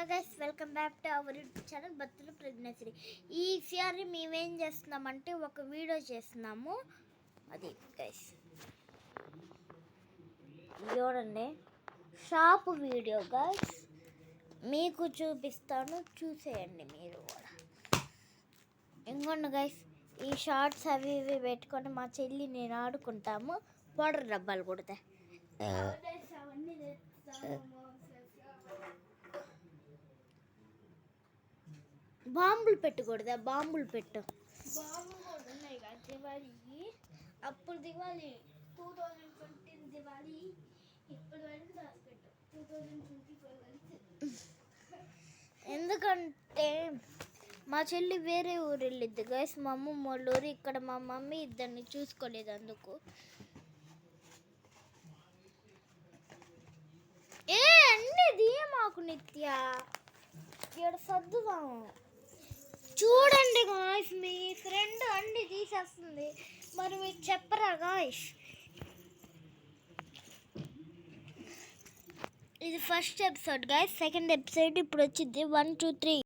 Hello guys, welcome back to our YouTube channel Battula pregnancy. ఈసారి మేమేం చేస్తున్నామంటే ఒక వీడియో చేస్తున్నాము. అది గైస్ చూడండి, షాప్ వీడియో గైస్, మీకు చూపిస్తాను, చూసేయండి మీరు కూడా. ఇంకోండి గైస్, ఈ షార్ట్స్ అవి ఇవి పెట్టుకొని మా చెల్లి నేను ఆడుకుంటాము. పౌడర్ డబ్బాలు కొడితే బాంబులు పెట్టకూడదా? బాంబులు పెట్టు. బాంబులు కూడా ఉన్నాయి కదా దివాళీకి. అప్పుడు దివాళీ 2020 దివాళీ ఇప్పుడు వరకు దాచిపెట్టు 2024 వరకు. ఎందుకంటే మా చెల్లి వేరే ఊరు వెళ్ళిద్ది గైస్, మా అమ్మమ్మ వాళ్ళ ఊరు. ఇక్కడ మా మమ్మీ ఇద్దరిని చూసుకోలేదు, అందుకు. అన్నది మాకు నిత్య ఇక్కడ సర్దుదాము. చూడండి గాయస్, మీ ఫ్రెండ్ అండి తీసేస్తుంది, మరి మీరు చెప్పరా గాయస్? ఇది first episode guys, second episode ఇప్పుడు వచ్చింది. 1 2 3